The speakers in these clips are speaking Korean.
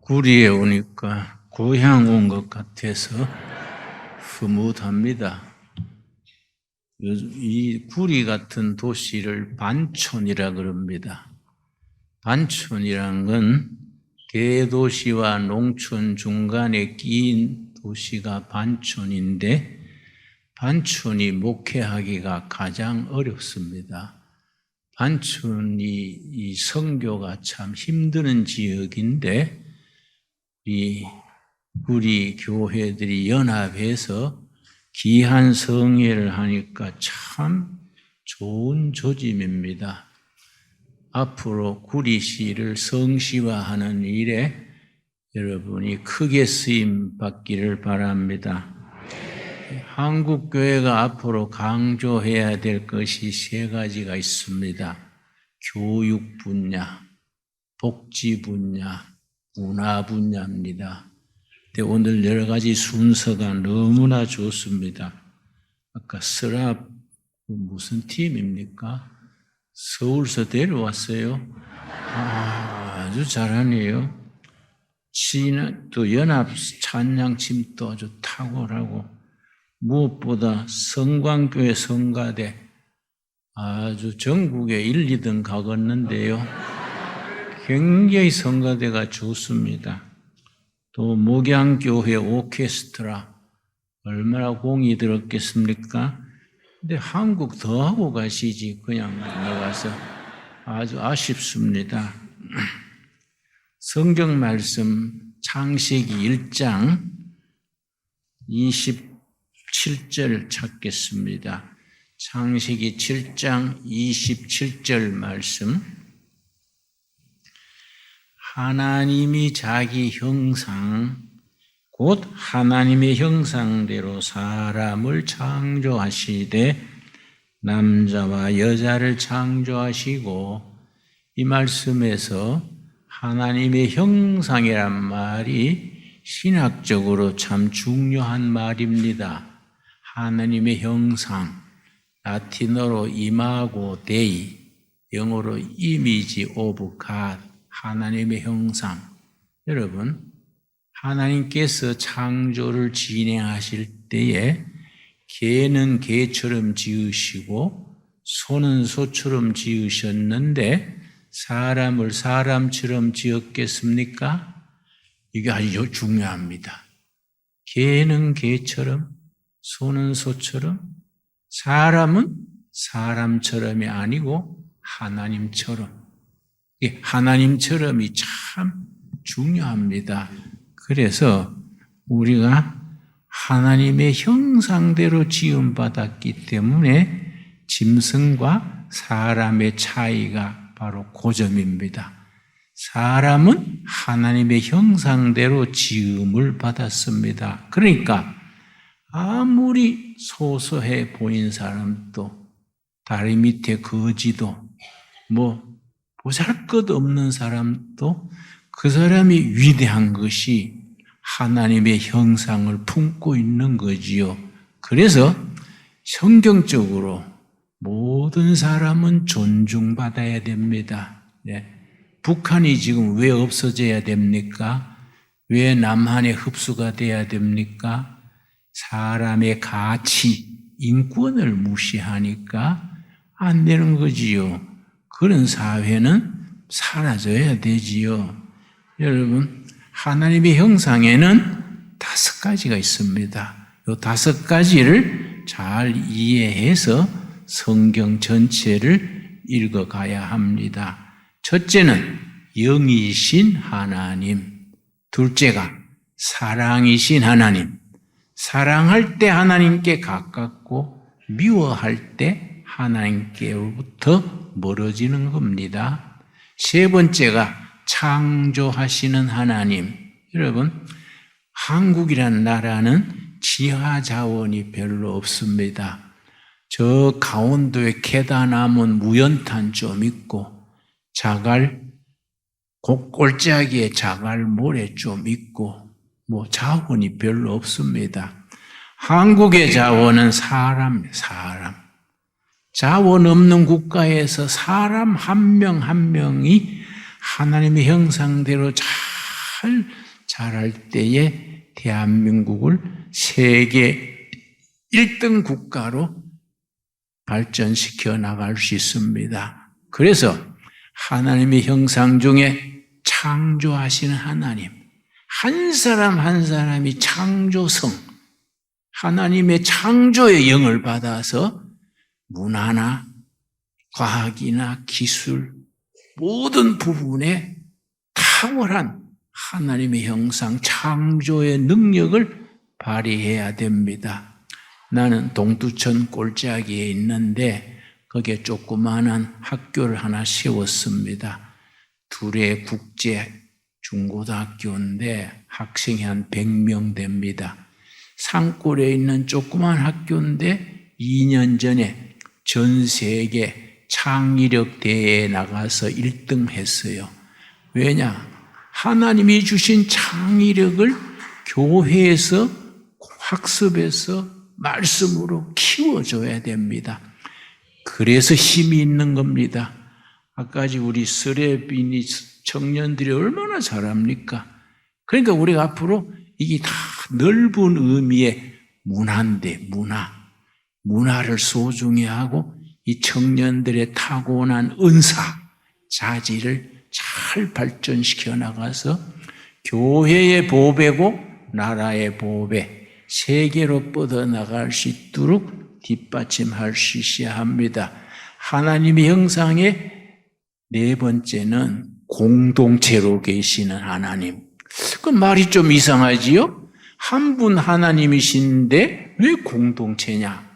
구리에 오니까 고향 온 것 같아서 흐뭇합니다. 이 구리 같은 도시를 반촌이라 그럽니다. 반촌이란 건 대도시와 농촌 중간에 끼인 도시가 반촌인데 반촌이 목회하기가 가장 어렵습니다. 반촌이 이 선교가 참 힘드는 지역인데 우리 교회들이 연합해서 귀한 성회를 하니까 참 좋은 조짐입니다. 앞으로 구리시를 성시화하는 일에 여러분이 크게 쓰임 받기를 바랍니다. 한국 교회가 앞으로 강조해야 될 것이 세 가지가 있습니다. 교육 분야, 복지 분야, 문화 분야입니다. 근데 오늘 여러 가지 순서가 너무나 좋습니다. 아까 스랍 무슨 팀입니까? 서울서 데려왔어요. 아주 잘하네요. 또 연합 찬양팀도 아주 탁월하고 무엇보다 성광교회 성가대 아주 전국에 1, 2등 가겠는데요. 굉장히 성가대가 좋습니다. 또 목양교회 오케스트라 얼마나 공이 들었겠습니까? 근데 한국 더 하고 가시지 그냥 나가서 아주 아쉽습니다. 성경 말씀 창세기 1장 27절 찾겠습니다. 창세기 7장 27절 말씀. 하나님이 자기 형상 곧 하나님의 형상대로 사람을 창조하시되 남자와 여자를 창조하시고, 이 말씀에서 하나님의 형상이란 말이 신학적으로 참 중요한 말입니다. 하나님의 형상, 라틴어로 이마고 데이, 영어로 이미지 오브 갓, 하나님의 형상. 여러분, 하나님께서 창조를 진행하실 때에 개는 개처럼 지으시고 소는 소처럼 지으셨는데 사람을 사람처럼 지었겠습니까? 이게 아주 중요합니다. 개는 개처럼, 소는 소처럼, 사람은 사람처럼이 아니고 하나님처럼. 하나님처럼이 참 중요합니다. 그래서 우리가 하나님의 형상대로 지음받았기 때문에 짐승과 사람의 차이가 바로 그 점입니다. 사람은 하나님의 형상대로 지음을 받았습니다. 그러니까 아무리 소소해 보인 사람도, 다리 밑에 거지도, 보잘것없는 사람도 그 사람이 위대한 것이 하나님의 형상을 품고 있는 거지요. 그래서 성경적으로 모든 사람은 존중받아야 됩니다. 북한이 지금 왜 없어져야 됩니까? 왜 남한에 흡수가 돼야 됩니까? 사람의 가치, 인권을 무시하니까 안 되는 거지요. 그런 사회는 사라져야 되지요. 여러분, 하나님의 형상에는 5가지가 있습니다. 이 5가지를 잘 이해해서 성경 전체를 읽어가야 합니다. 첫째는 영이신 하나님, 둘째가 사랑이신 하나님, 사랑할 때 하나님께 가깝고 미워할 때 하나님께로부터 멀어지는 겁니다. 세 번째가 창조하시는 하나님. 여러분, 한국이라는 나라는 지하 자원이 별로 없습니다. 저 강원도에 계다남은 무연탄 좀 있고, 골짜기에 자갈 모래 좀 있고, 자원이 별로 없습니다. 한국의 자원은 사람. 자원 없는 국가에서 사람 한 명 한 명이 하나님의 형상대로 잘 잘할 때에 대한민국을 세계 1등 국가로 발전시켜 나갈 수 있습니다. 그래서 하나님의 형상 중에 창조하시는 하나님, 한 사람 한 사람이 창조성, 하나님의 창조의 영을 받아서 문화나 과학이나 기술 모든 부분에 탁월한 하나님의 형상 창조의 능력을 발휘해야 됩니다. 나는 동두천 꼴짜기에 있는데 거기에 조그마한 학교를 하나 세웠습니다. 둘의 국제 중고등학교인데 학생이 한 100명 됩니다. 산골에 있는 조그만 학교인데 2년 전에 전 세계 창의력 대회에 나가서 1등 했어요. 왜냐? 하나님이 주신 창의력을 교회에서 학습해서 말씀으로 키워줘야 됩니다. 그래서 힘이 있는 겁니다. 아까지 우리 스레빈이 청년들이 얼마나 잘합니까? 그러니까 우리가 앞으로 이게 다 넓은 의미의 문화인데 문화를 소중히 하고 이 청년들의 타고난 은사, 자질을 잘 발전시켜 나가서 교회의 보배고 나라의 보배, 세계로 뻗어나갈 수 있도록 뒷받침할 수 있어야 합니다. 하나님의 형상의 네 번째는 공동체로 계시는 하나님. 그 말이 좀 이상하지요? 한 분 하나님이신데 왜 공동체냐?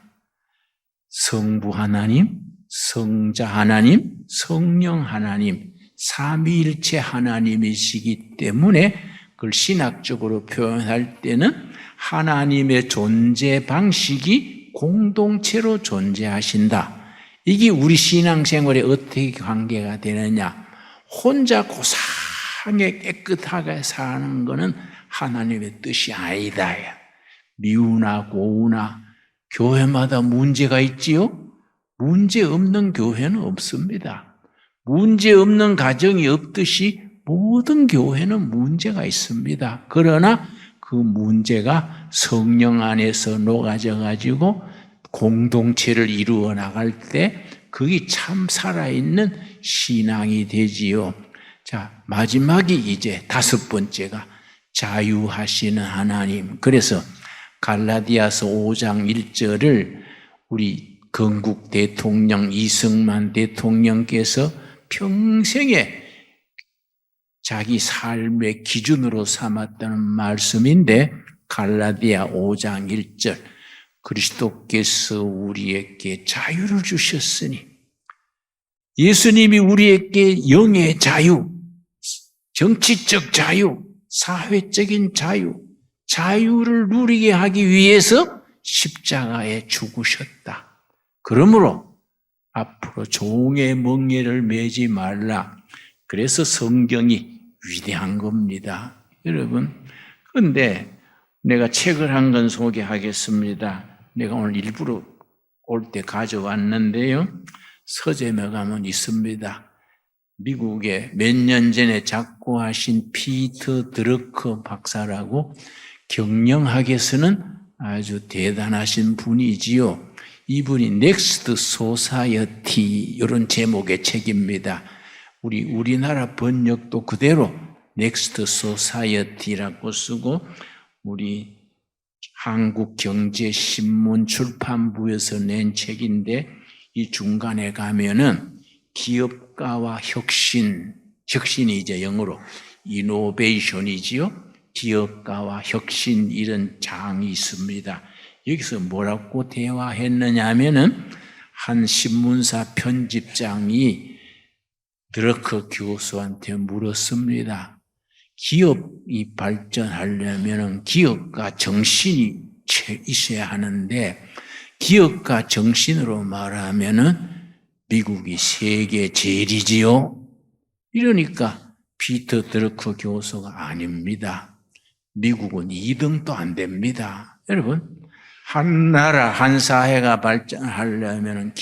성부 하나님, 성자 하나님, 성령 하나님, 삼위일체 하나님이시기 때문에 그걸 신학적으로 표현할 때는 하나님의 존재 방식이 공동체로 존재하신다. 이게 우리 신앙생활에 어떻게 관계가 되느냐? 혼자 고상하게 깨끗하게 사는 것은 하나님의 뜻이 아니다. 미우나 고우나 교회마다 문제가 있지요? 문제 없는 교회는 없습니다. 문제 없는 가정이 없듯이 모든 교회는 문제가 있습니다. 그러나 그 문제가 성령 안에서 녹아져 가지고 공동체를 이루어 나갈 때 그게 참 살아있는 신앙이 되지요. 자, 마지막이 이제 다섯 번째가 자유하시는 하나님. 그래서 갈라디아서 5장 1절을 우리 건국 대통령 이승만 대통령께서 평생에 자기 삶의 기준으로 삼았다는 말씀인데 갈라디아 5장 1절 그리스도께서 우리에게 자유를 주셨으니 예수님이 우리에게 영의 자유, 정치적 자유, 사회적인 자유를 누리게 하기 위해서 십자가에 죽으셨다. 그러므로 앞으로 종의 멍에를 매지 말라. 그래서 성경이 위대한 겁니다. 여러분, 그런데 내가 책을 한 권 소개하겠습니다. 내가 오늘 일부러 올 때 가져왔는데요. 서점에 가면 있습니다. 미국에 몇 년 전에 작고하신 피터 드러커 박사라고 경영학에서는 아주 대단하신 분이지요. 이분이 넥스트 소사이어티 이런 제목의 책입니다. 우리나라 번역도 그대로 넥스트 소사이어티라고 쓰고 우리 한국경제신문 출판부에서 낸 책인데 이 중간에 가면은 기업가와 혁신이 이제 영어로 이노베이션이지요. 기업가와 혁신 이런 장이 있습니다. 여기서 뭐라고 대화했느냐 하면은 한 신문사 편집장이 드러커 교수한테 물었습니다. 기업이 발전하려면 기업가 정신이 있어야 하는데 기업가 정신으로 말하면은 미국이 세계 제일이지요. 이러니까 피터 드러커 교수가 아닙니다. 미국은 2등도 안 됩니다. 여러분, 한 나라, 한 사회가 발전하려면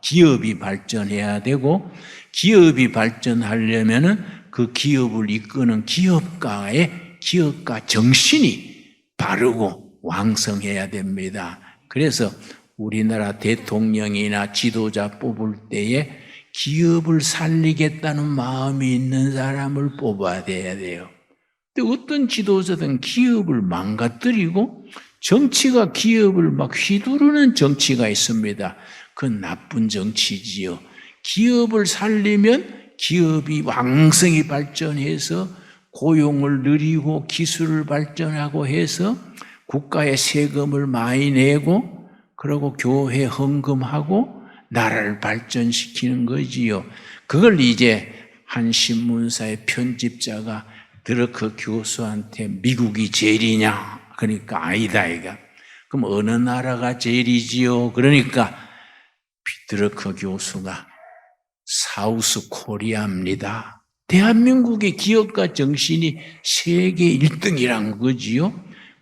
기업이 발전해야 되고 기업이 발전하려면 그 기업을 이끄는 기업가 정신이 바르고 왕성해야 됩니다. 그래서 우리나라 대통령이나 지도자 뽑을 때에 기업을 살리겠다는 마음이 있는 사람을 뽑아야 돼요. 근데 어떤 지도자든 기업을 망가뜨리고 정치가 기업을 막 휘두르는 정치가 있습니다. 그건 나쁜 정치지요. 기업을 살리면 기업이 왕성히 발전해서 고용을 늘리고 기술을 발전하고 해서 국가에 세금을 많이 내고 그리고 교회 헌금하고 나라를 발전시키는 거지요. 그걸 이제 한 신문사의 편집자가 드러크 교수한테 미국이 제일이냐? 그러니까 아니다 이가. 그럼 어느 나라가 제일이지요? 그러니까 드러크 교수가 사우스 코리아입니다. 대한민국의 기업가 정신이 세계 1등이란 거지요.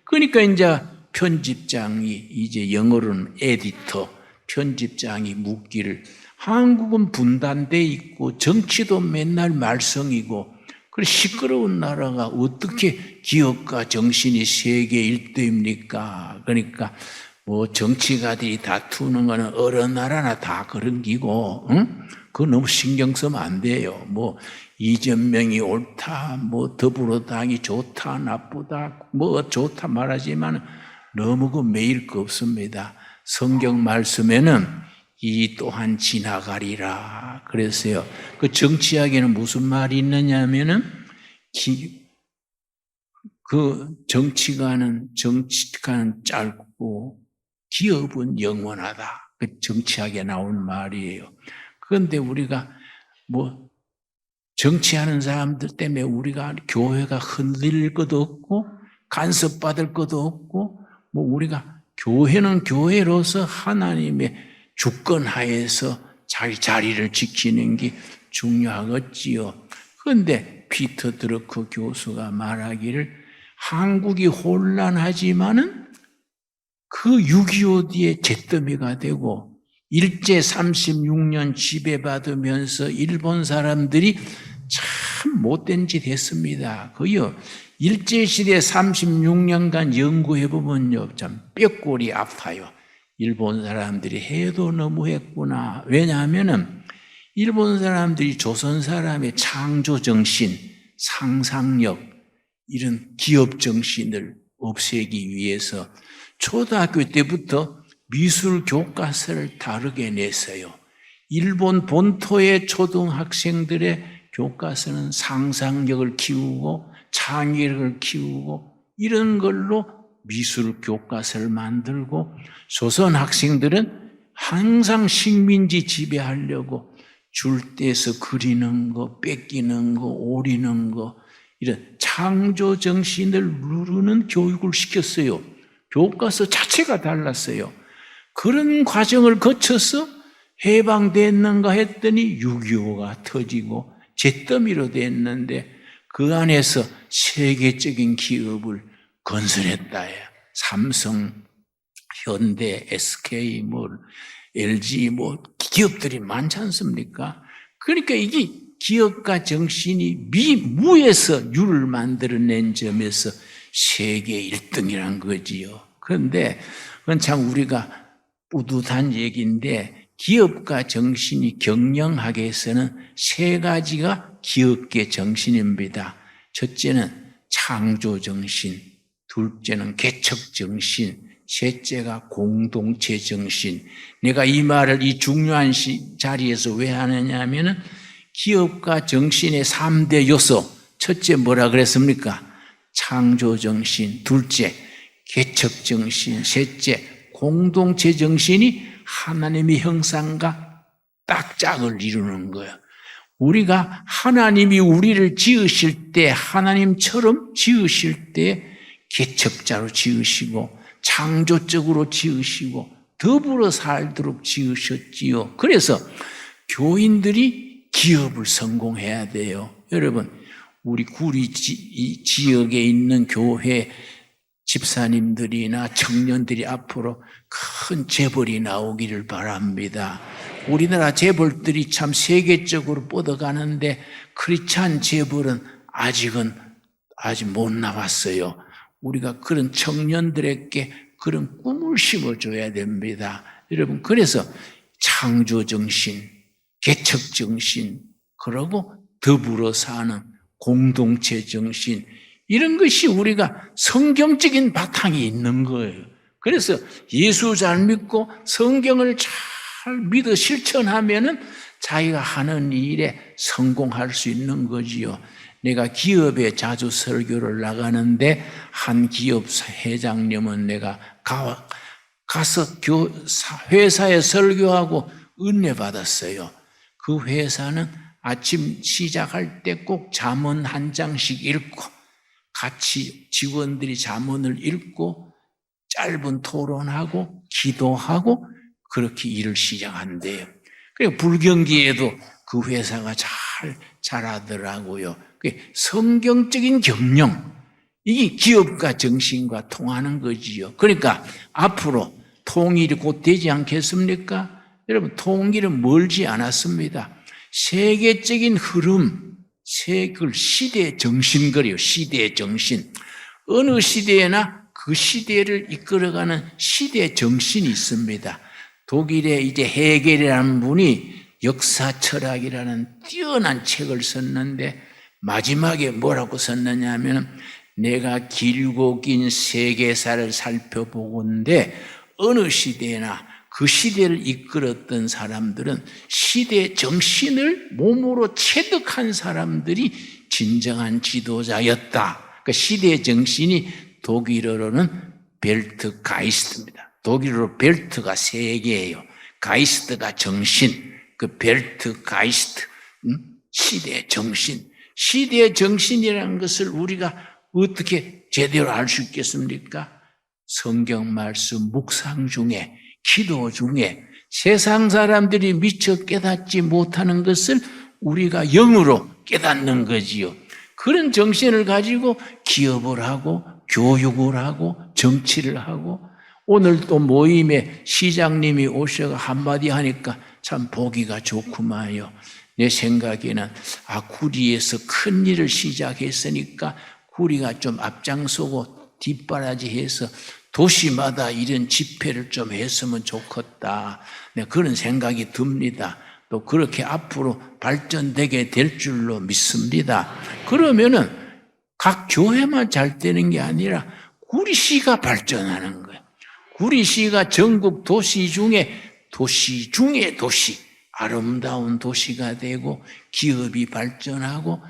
그러니까 이제 편집장이 이제 영어로는 에디터, 편집장이 묻기를 한국은 분단돼 있고 정치도 맨날 말썽이고 그리고 시끄러운 나라가 어떻게 기업가 정신이 세계 1등입니까? 그러니까 뭐 정치가들이 다투는 거는 어느 나라나 다 그런 기고, 응? 그거 너무 신경 쓰면 안 돼요. 뭐 이재명이 옳다, 뭐 더불어당이 좋다, 나쁘다, 뭐 좋다 말하지만 너무 그 매일 거 없습니다. 성경 말씀에는 이 또한 지나가리라 그랬어요. 그 정치학에는 무슨 말이 있느냐면은 그 정치가는 짧고 기업은 영원하다. 그 정치학에 나온 말이에요. 그런데 우리가 뭐 정치하는 사람들 때문에 우리가 교회가 흔들릴 것도 없고 간섭받을 것도 없고 뭐 우리가 교회는 교회로서 하나님의 주권 하에서 자기 자리를 지키는 게 중요하겠지요. 그런데 피터 드러크 교수가 말하기를 한국이 혼란하지만은 그 6.25 뒤에 잿더미가 되고 일제 36년 지배받으면서 일본 사람들이 참 못된 짓 했습니다. 그요 일제시대 36년간 연구해보면요 참 뼈골이 아파요. 일본 사람들이 해도 너무했구나. 왜냐하면은 일본 사람들이 조선 사람의 창조정신, 상상력 이런 기업정신을 없애기 위해서 초등학교 때부터 미술 교과서를 다르게 냈어요. 일본 본토의 초등학생들의 교과서는 상상력을 키우고 창의력을 키우고 이런 걸로 미술 교과서를 만들고 조선 학생들은 항상 식민지 지배하려고 줄 떼서 그리는 거, 뺏기는 거, 오리는 거 이런 창조 정신을 누르는 교육을 시켰어요. 교과서 자체가 달랐어요. 그런 과정을 거쳐서 해방됐는가 했더니 6.25가 터지고 잿더미로 됐는데 그 안에서 세계적인 기업을 건설했다. 삼성, 현대, SK, LG 기업들이 많지 않습니까? 그러니까 이게 기업가 정신이 무에서 유를 만들어낸 점에서 세계 1등이란 거지요. 그런데 그건 참 우리가 뿌듯한 얘기인데 기업가 정신이 경영하게 해서는 세 가지가 기업계 정신입니다. 첫째는 창조 정신, 둘째는 개척 정신, 셋째가 공동체 정신. 내가 이 말을 이 중요한 자리에서 왜 하느냐 하면은 기업가 정신의 3대 요소. 첫째 뭐라 그랬습니까? 창조 정신, 둘째 개척 정신, 셋째 공동체 정신이 하나님의 형상과 딱 짝을 이루는 거예요. 우리가 하나님이 우리를 지으실 때 하나님처럼 지으실 때 개척자로 지으시고 창조적으로 지으시고 더불어 살도록 지으셨지요. 그래서 교인들이 기업을 성공해야 돼요. 여러분 우리 구리 지역에 있는 교회 집사님들이나 청년들이 앞으로 큰 재벌이 나오기를 바랍니다. 우리나라 재벌들이 참 세계적으로 뻗어가는데 그렇지 않은 재벌은 아직 못 나왔어요. 우리가 그런 청년들에게 그런 꿈을 심어줘야 됩니다. 여러분, 그래서 창조정신, 개척정신, 그리고 더불어 사는 공동체 정신, 이런 것이 우리가 성경적인 바탕이 있는 거예요. 그래서 예수 잘 믿고 성경을 잘 믿어 실천하면은 자기가 하는 일에 성공할 수 있는 거지요. 내가 기업에 자주 설교를 나가는데 한 기업 회장님은 내가 가서 회사에 설교하고 은혜 받았어요. 그 회사는 아침 시작할 때 꼭 잠언 한 장씩 읽고 같이 직원들이 잠언을 읽고 짧은 토론하고 기도하고 그렇게 일을 시작한대요. 그리고 불경기에도 그 회사가 잘 자라더라고요. 성경적인 경영, 이게 기업가 정신과 통하는 거지요. 그러니까 앞으로 통일이 곧 되지 않겠습니까? 여러분, 통일은 멀지 않았습니다. 세계적인 흐름, 시대의 정신거리요. 시대의 정신. 어느 시대에나 그 시대를 이끌어가는 시대의 정신이 있습니다. 독일의 이제 헤겔이라는 분이 역사 철학이라는 뛰어난 책을 썼는데 마지막에 뭐라고 썼느냐 하면 내가 길고 긴 세계사를 살펴보건대 어느 시대나 그 시대를 이끌었던 사람들은 시대의 정신을 몸으로 체득한 사람들이 진정한 지도자였다. 그 시대의 정신이 독일어로는 벨트가이스트입니다. 독일어로 벨트가 세계예요. 가이스트가 정신, 그 벨트가이스트, 시대의 정신. 시대의 정신이라는 것을 우리가 어떻게 제대로 알 수 있겠습니까? 성경 말씀 묵상 중에, 기도 중에 세상 사람들이 미처 깨닫지 못하는 것을 우리가 영으로 깨닫는 거지요. 그런 정신을 가지고 기업을 하고 교육을 하고 정치를 하고 오늘 또 모임에 시장님이 오셔서 한마디 하니까 참 보기가 좋구만요. 내 생각에는 구리에서 큰 일을 시작했으니까 구리가 좀 앞장서고 뒷바라지해서 도시마다 이런 집회를 좀 했으면 좋겠다. 그런 생각이 듭니다. 또 그렇게 앞으로 발전되게 될 줄로 믿습니다. 그러면은 각 교회만 잘 되는 게 아니라 구리시가 발전하는 거예요. 구리시가 전국 도시 중에 도시, 아름다운 도시가 되고 기업이 발전하고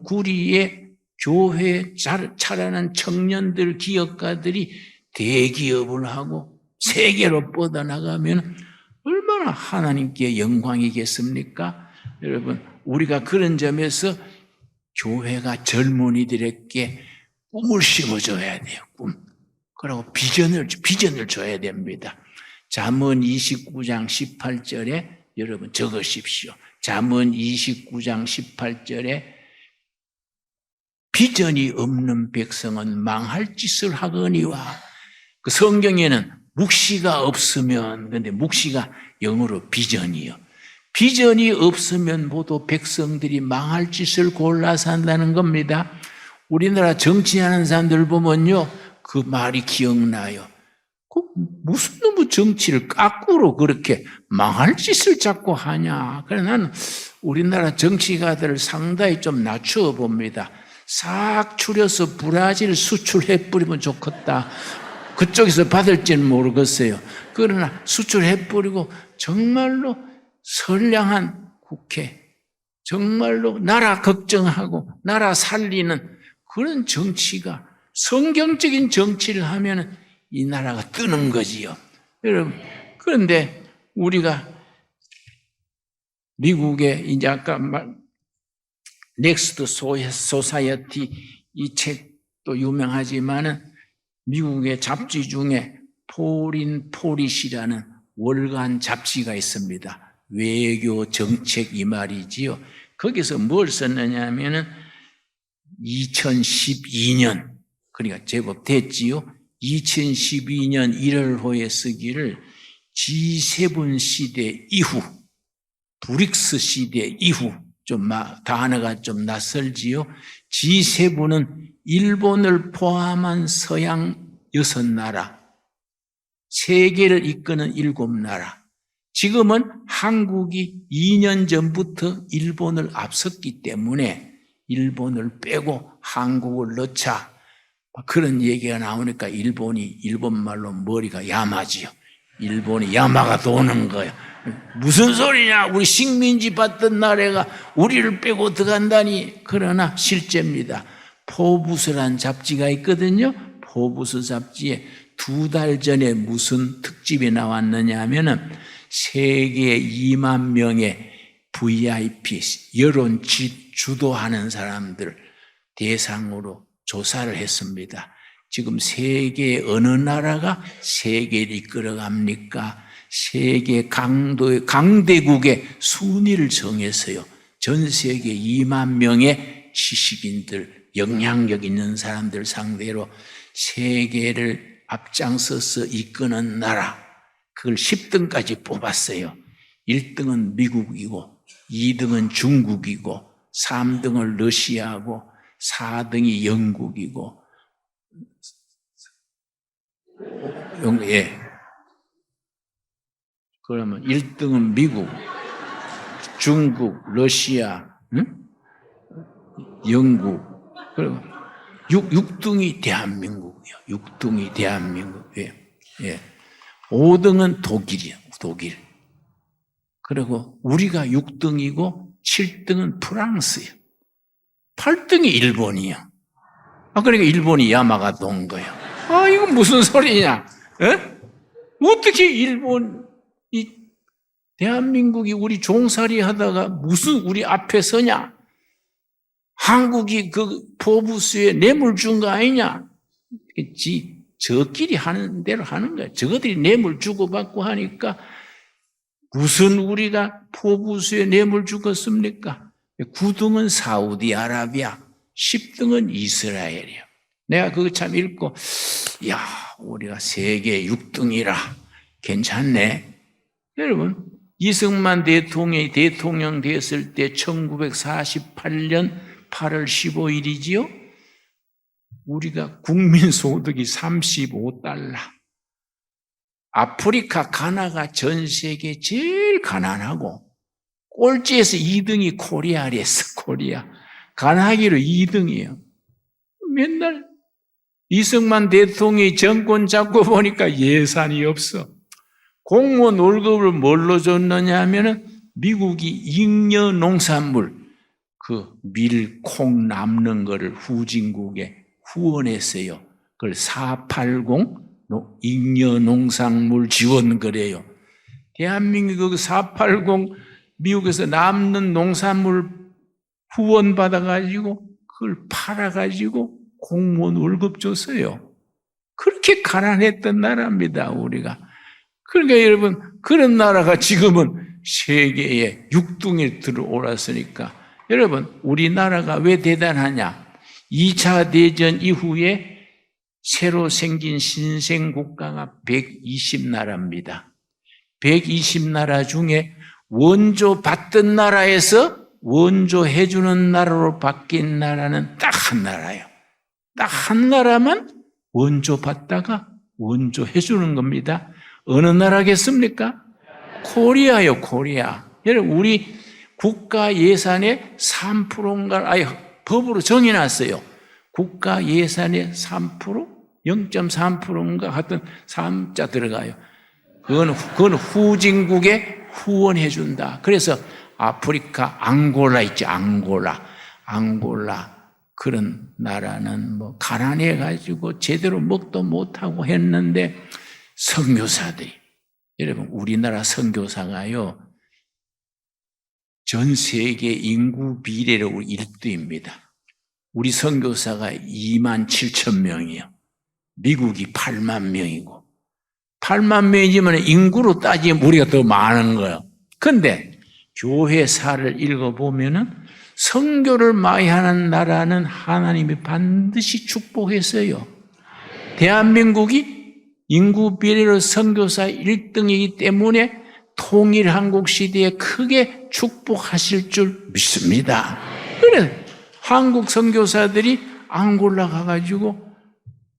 구리의 교회에 자라는 청년들, 기업가들이 대기업을 하고 세계로 뻗어나가면 얼마나 하나님께 영광이겠습니까? 여러분, 우리가 그런 점에서 교회가 젊은이들에게 꿈을 심어줘야 돼요. 꿈. 그리고 비전을 줘야 됩니다. 잠언 29장 18절에 여러분 적으십시오. 잠언 29장 18절에 비전이 없는 백성은 망할 짓을 하거니와, 그 성경에는 묵시가 없으면, 근데 묵시가 영어로 비전이요. 비전이 없으면 모두 백성들이 망할 짓을 골라 산다는 겁니다. 우리나라 정치하는 사람들 보면요, 그 말이 기억나요. 무슨 놈의 정치를 까꾸로 그렇게 망할 짓을 자꾸 하냐. 그래서 나는 우리나라 정치가들을 상당히 좀 낮춰봅니다. 싹 추려서 브라질 수출해버리면 좋겠다. 그쪽에서 받을지는 모르겠어요. 그러나 수출해버리고 정말로 선량한 국회, 정말로 나라 걱정하고 나라 살리는 그런 정치가, 성경적인 정치를 하면 이 나라가 뜨는 거지요. 여러분, 그런데 우리가 미국에 이제 아까 넥스트 소사이어티 이 책도 유명하지만은 미국의 잡지 중에 포린 포릿이라는 월간 잡지가 있습니다. 외교 정책 이 말이지요. 거기서 뭘 썼느냐 하면은 2012년, 그러니까 제법 됐지요. 2012년 1월호에 쓰기를 G7 시대 이후, 브릭스 시대 이후, 단어가 좀 낯설지요. G7은 일본을 포함한 서양 6나라, 세계를 이끄는 7나라. 지금은 한국이 2년 전부터 일본을 앞섰기 때문에 일본을 빼고 한국을 넣자. 그런 얘기가 나오니까 일본말로 머리가 야마지요. 일본이 야마가 도는 거예요. 무슨 소리냐? 우리 식민지 받던 나라가 우리를 빼고 들어간다니. 그러나 실제입니다. 포브스란 잡지가 있거든요. 포브스 잡지에 2달 전에 무슨 특집이 나왔느냐 하면은 세계 2만 명의 VIP, 여론 주도하는 사람들 대상으로 조사를 했습니다. 지금 세계 어느 나라가 세계를 이끌어갑니까? 세계 강대국의 순위를 정했어요. 전 세계 2만 명의 지식인들, 영향력 있는 사람들 상대로 세계를 앞장서서 이끄는 나라, 그걸 10등까지 뽑았어요. 1등은 미국이고 2등은 중국이고 3등은 러시아고 4등이 영국이고, 그러면 1등은 미국, 중국, 러시아, 영국, 그리고 6등이 대한민국이요. 6등이 대한민국. 5등은 독일이요. 독일. 그리고 우리가 6등이고 7등은 프랑스예요. 8등이 일본이요. 그러니까 일본이 야마가 돈 거예요. 이건 무슨 소리냐? 어떻게 대한민국이 우리 종살이 하다가 무슨 우리 앞에 서냐? 한국이 그 포브스에 뇌물 준 거 아니냐? 저끼리 하는 대로 하는 거야. 저것들이 뇌물 주고받고 하니까 무슨 우리가 포브스에 뇌물 주겠습니까? 9등은 사우디아라비아, 10등은 이스라엘이에요. 내가 그거 참 읽고, 우리가 세계 6등이라 괜찮네. 여러분, 이승만 대통령이 대통령 됐을 때 1948년 8월 15일이지요. 우리가 국민소득이 35달러. 아프리카 가나가 전 세계 제일 가난하고 꼴찌에서 2등이 코리아랬어. 코리아. 가나하기로 2등이에요. 맨날 이승만 대통령이 정권 잡고 보니까 예산이 없어. 공무원 월급을 뭘로 줬느냐 하면은 미국이 잉여 농산물, 그 밀, 콩 남는 거를 후진국에 후원했어요. 그걸 480 잉여 농산물 지원 그래요. 대한민국 그 480 미국에서 남는 농산물 후원 받아가지고 그걸 팔아가지고 공무원 월급 줬어요. 그렇게 가난했던 나라입니다, 우리가. 그러니까 여러분, 그런 나라가 지금은 세계에 6등에 들어올랐으니까 여러분, 우리나라가 왜 대단하냐? 2차 대전 이후에 새로 생긴 신생국가가 120나라입니다. 120나라 중에 원조 받던 나라에서 원조 해주는 나라로 바뀐 나라는 딱 한 나라예요. 딱 한 나라만 원조 받다가 원조 해주는 겁니다. 어느 나라겠습니까? 코리아요, 코리아. 여러분, 우리 국가 예산의 3%인가, 법으로 정해놨어요. 국가 예산의 3%? 0.3%인가 하여튼 3자 들어가요. 그건 후진국에 후원해준다. 그래서 아프리카 앙골라 있죠. 앙골라 그런 나라는 뭐 가난해가지고 제대로 먹도 못하고 했는데 선교사들이, 여러분 우리나라 선교사가요 전 세계 인구 비례로 1등입니다. 우리 선교사가 27,000명이에요. 미국이 8만 명이고 8만 명이지만 인구로 따지면 우리가 더 많은 거예요. 그런데 교회사를 읽어보면은 선교를 많이 하는 나라는 하나님이 반드시 축복했어요. 대한민국이 인구 비례로 선교사 1등이기 때문에 통일 한국 시대에 크게 축복하실 줄 믿습니다. 그래, 한국 선교사들이 앙골라 가가지고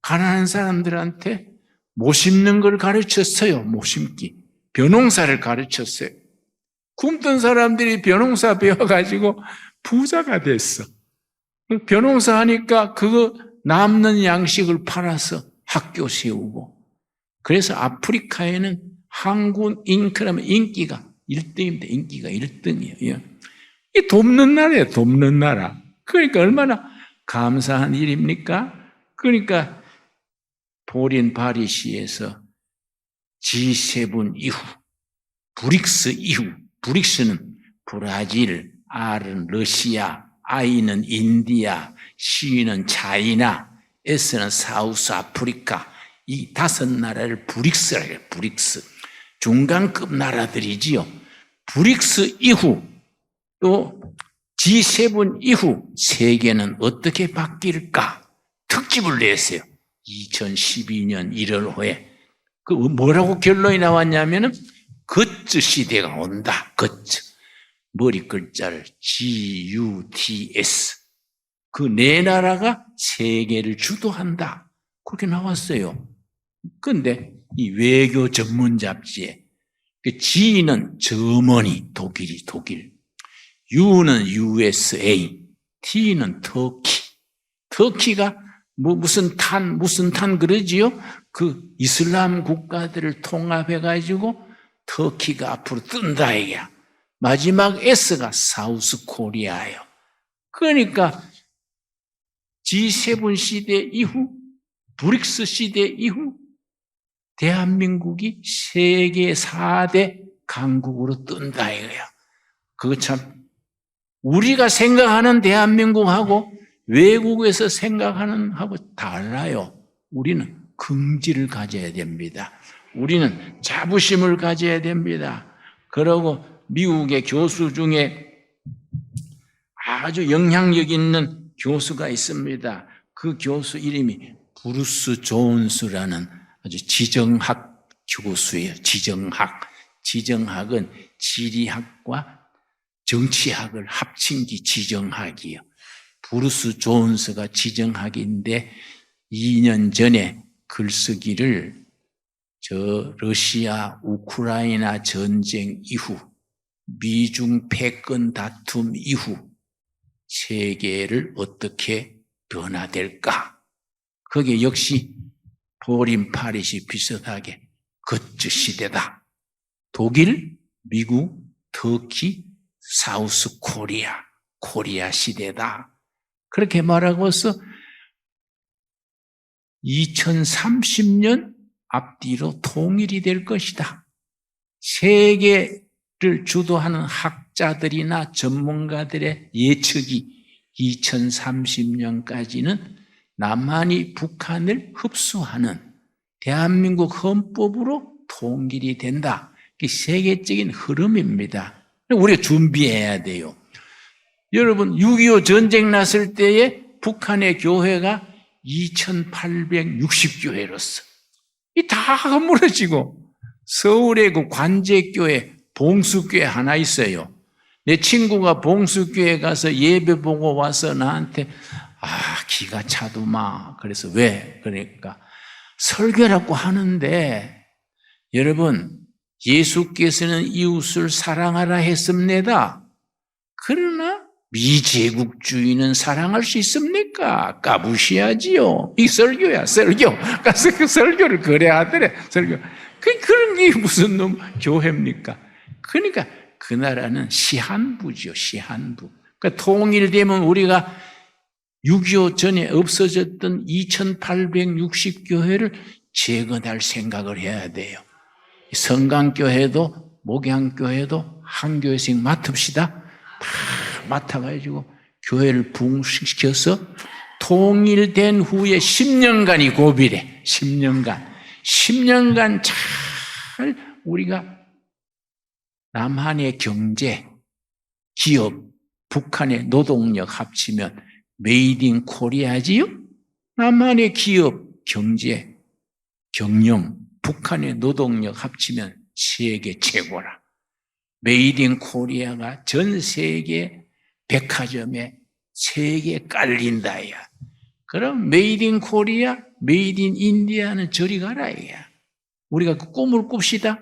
가난한 사람들한테 못 심는 걸 가르쳤어요. 못 심기. 벼농사를 가르쳤어요. 굶던 사람들이 벼농사 배워가지고 부자가 됐어. 벼농사 하니까 그거 남는 양식을 팔아서 학교 세우고. 그래서 아프리카에는 한국 잉크라면 인기가 1등입니다. 인기가 1등이에요. 이 돕는 나라예요. 돕는 나라. 그러니까 얼마나 감사한 일입니까? 그러니까 포린 파리시에서 G7 이후, 브릭스 이후, 브릭스는 브라질, R은 러시아, I는 인디아, C는 차이나, S는 사우스 아프리카, 이 5나라를 브릭스라 해요. 브릭스. 중간급 나라들이지요. 브릭스 이후 또 G7 이후 세계는 어떻게 바뀔까? 특집을 냈어요. 2012년 1월호에. 그 뭐라고 결론이 나왔냐면은 거츠 시대가 온다. 거츠. 머리 글자를 GUTS. 그 네 나라가 세계를 주도한다. 그렇게 나왔어요. 그런데 이 외교 전문 잡지에 G는 저머니, 독일이 독일, U는 USA, T는 터키. 터키가 무슨 탄 그러지요? 그 이슬람 국가들을 통합해가지고 터키가 앞으로 뜬다 이게야. 마지막 S가 사우스 코리아예요. 그러니까 G7 시대 이후, 브릭스 시대 이후 대한민국이 세계 4대 강국으로 뜬다 이거야. 그거 참 우리가 생각하는 대한민국하고 외국에서 생각하는 하고 달라요. 우리는 긍지를 가져야 됩니다. 우리는 자부심을 가져야 됩니다. 그러고 미국의 교수 중에 아주 영향력 있는 교수가 있습니다. 그 교수 이름이 브루스 존스라는 아주 지정학 교수예요. 지정학은 지리학과 정치학을 합친 게 지정학이에요. 브루스 존스가 지정학인데 2년 전에 글쓰기를 러시아 우크라이나 전쟁 이후 미중 패권 다툼 이후 세계를 어떻게 변화될까? 그게 역시 포린 파리시 비슷하게 거츠 시대다. 독일, 미국, 터키, 사우스 코리아 시대다. 그렇게 말하고서 2030년 앞뒤로 통일이 될 것이다. 세계를 주도하는 학자들이나 전문가들의 예측이 2030년까지는 남한이 북한을 흡수하는 대한민국 헌법으로 통일이 된다. 이게 세계적인 흐름입니다. 우리가 준비해야 돼요. 여러분 6.25 전쟁 났을 때에 북한의 교회가 2860교회로서 다 무너지고 서울의 그 관제교회 봉수교회 하나 있어요. 내 친구가 봉수교회 가서 예배 보고 와서 나한테 기가 차도마. 그래서 왜? 그러니까 설교라고 하는데 여러분 예수께서는 이웃을 사랑하라 했습니다. 그러나 미제국주의는 사랑할 수 있습니까? 까부시하지요. 이 설교야, 설교. 가서 그 설교를 그래 하더래, 설교. 그런 게 무슨 놈 교회입니까? 그러니까 그 나라는 시한부죠, 시한부. 그러니까 통일되면 우리가 6.25 전에 없어졌던 2860교회를 재건할 생각을 해야 돼요. 성강교회도 목양교회도 한 교회씩 맡읍시다. 다 맡아가지고 교회를 부흥시켜서 통일된 후에 10년간이 고비래. 10년간 잘 우리가 남한의 경제, 기업, 북한의 노동력 합치면 메이드 인 코리아지요? 남한의 기업, 경제, 경영, 북한의 노동력 합치면 세계 최고라. 메이드 인 코리아가 전 세계 백화점에 세계 깔린다. 야. 그럼 메이드 인 코리아, 메이드 인 인디아는 저리 가라. 야. 우리가 그 꿈을 꿉시다.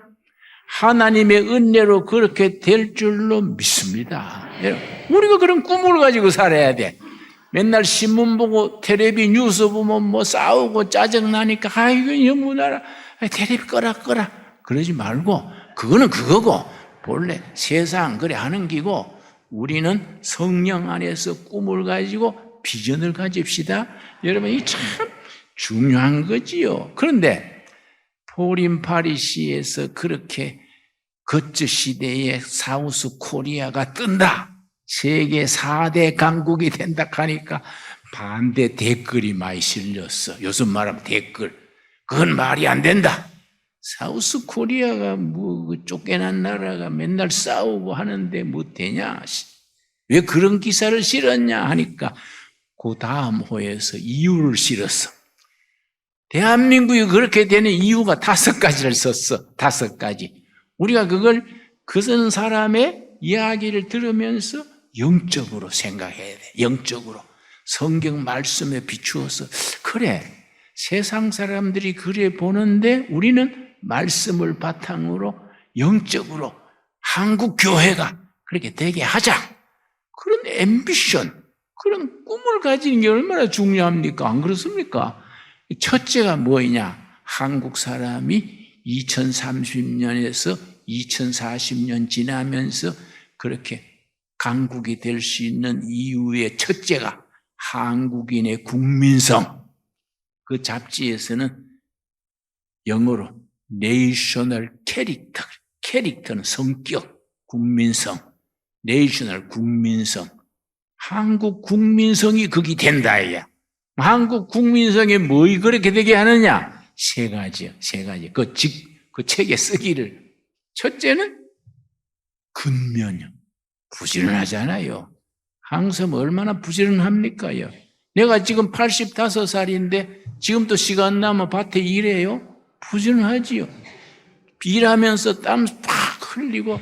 하나님의 은혜로 그렇게 될 줄로 믿습니다. 우리가 그런 꿈을 가지고 살아야 돼. 맨날 신문 보고 텔레비 뉴스 보면 뭐 싸우고 짜증나니까 아이고 영문하라 텔레비 꺼라 그러지 말고 그거는 그거고 본래 세상 그래 하는 기고 우리는 성령 안에서 꿈을 가지고 비전을 가집시다. 여러분 이 참 중요한 거지요. 그런데 포린 파리시에서 그렇게 거츠 시대에 사우스 코리아가 뜬다. 세계 4대 강국이 된다 하니까 반대 댓글이 많이 실렸어. 요즘 말하면 댓글. 그건 말이 안 된다. 사우스 코리아가 뭐 쫓겨난 나라가 맨날 싸우고 하는데 뭐 되냐. 왜 그런 기사를 실었냐 하니까 그 다음 호에서 이유를 실었어. 대한민국이 그렇게 되는 이유가 5가지를 썼어. 5가지. 우리가 그걸 그 쓴 사람의 이야기를 들으면서 영적으로 생각해야 돼. 영적으로. 성경 말씀에 비추어서 그래. 세상 사람들이 그래 보는데 우리는 말씀을 바탕으로 영적으로 한국 교회가 그렇게 되게 하자. 그런 앰비션, 그런 꿈을 가지는 게 얼마나 중요합니까? 안 그렇습니까? 첫째가 뭐냐? 한국 사람이 2030년에서 2040년 지나면서 그렇게 강국이 될 수 있는 이유의 첫째가 한국인의 국민성. 그 잡지에서는 영어로 내셔널 캐릭터, 캐릭터는 성격, 국민성, 내셔널 국민성. 한국 국민성이 거기 된다. 한국 국민성이 뭐 그렇게 되게 하느냐? 3가지요. 3가지. 그 책에 쓰기를. 첫째는 근면요. 부지런하잖아요. 항상 얼마나 부지런합니까요? 내가 지금 85살인데 지금도 시간 나면 밭에 일해요? 부지런하지요. 일하면서 땀 팍 흘리고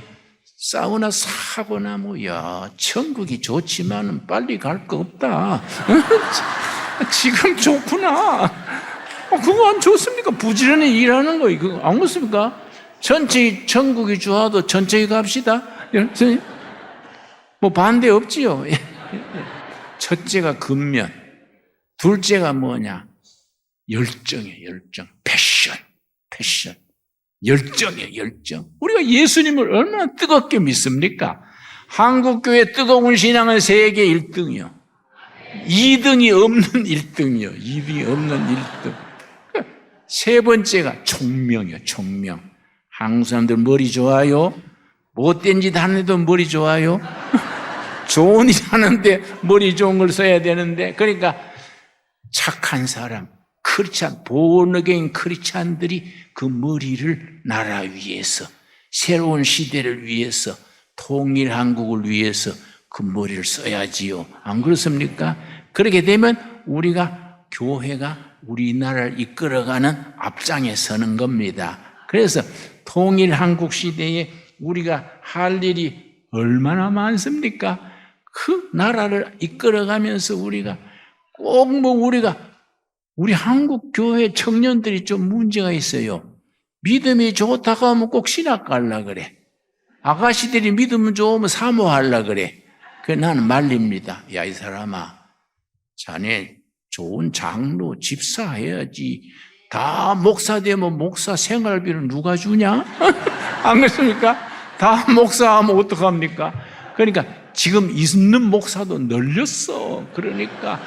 사우나 싹 하고 나면 야 천국이 좋지만은 빨리 갈 거 없다. 지금 좋구나. 그거 안 좋습니까? 부지런히 일하는 거 이거 안 그렇습니까? 전체 천국이 좋아도 천천히 갑시다. 뭐 반대 없지요. 첫째가 근면, 둘째가 뭐냐? 열정이에요. 열정, 패션. 열정이에요. 열정. 우리가 예수님을 얼마나 뜨겁게 믿습니까? 한국교회 뜨거운 신앙은 세계 1등이요. 2등이 없는 1등이요. 2등이 없는 1등. 세 번째가 총명이요. 총명. 한국 사람들 머리 좋아요. 못된 짓 하는데도 머리 좋아요. 좋은 일 하는데 머리 좋은 걸 써야 되는데 그러니까 착한 사람, 크리스찬, 본어게인 크리스찬들이 그 머리를 나라 위해서 새로운 시대를 위해서 통일 한국을 위해서 그 머리를 써야지요. 안 그렇습니까? 그렇게 되면 우리가 교회가 우리나라를 이끌어가는 앞장에 서는 겁니다. 그래서 통일 한국 시대에 우리가 할 일이 얼마나 많습니까? 그 나라를 이끌어가면서 우리가 꼭 우리 한국 교회 청년들이 좀 문제가 있어요. 믿음이 좋다고 하면 꼭 신학 갈라 그래. 아가씨들이 믿음 좋으면 사모하려 그래. 그래 나는 말립니다. 야, 이 사람아, 자네 좋은 장로, 집사 해야지. 다 목사 되면 목사 생활비를 누가 주냐? 안 그렇습니까? 다 목사하면 어떡합니까? 그러니까 지금 있는 목사도 늘렸어. 그러니까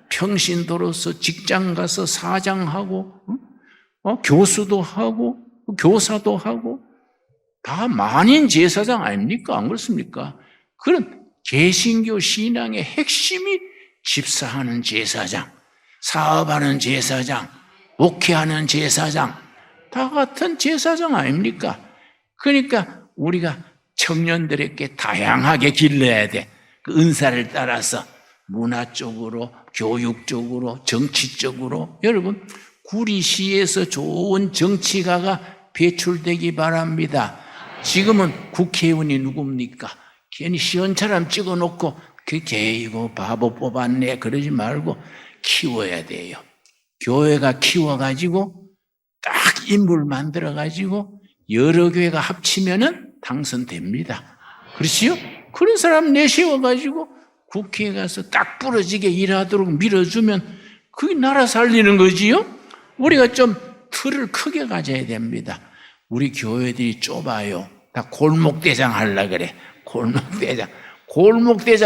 평신도로서 직장 가서 사장하고 교수도 하고 교사도 하고 다 만인 제사장 아닙니까? 안 그렇습니까? 그런 개신교 신앙의 핵심이 집사하는 제사장, 사업하는 제사장, 목회하는 제사장, 다 같은 제사장 아닙니까? 그러니까 우리가 청년들에게 다양하게 길러야 돼. 그 은사를 따라서 문화 쪽으로, 교육 쪽으로, 정치 쪽으로. 여러분, 구리시에서 좋은 정치가가 배출되기 바랍니다. 지금은 국회의원이 누굽니까? 괜히 시원처럼 찍어놓고 이거 바보 뽑았네 그러지 말고 키워야 돼요. 교회가 키워가지고 딱 인물 만들어가지고 여러 교회가 합치면은 당선됩니다. 그렇지요? 그런 사람 내세워가지고 국회에 가서 딱 부러지게 일하도록 밀어주면 그게 나라 살리는 거지요? 우리가 좀 틀을 크게 가져야 됩니다. 우리 교회들이 좁아요. 다 골목대장 하려고 그래. 골목대장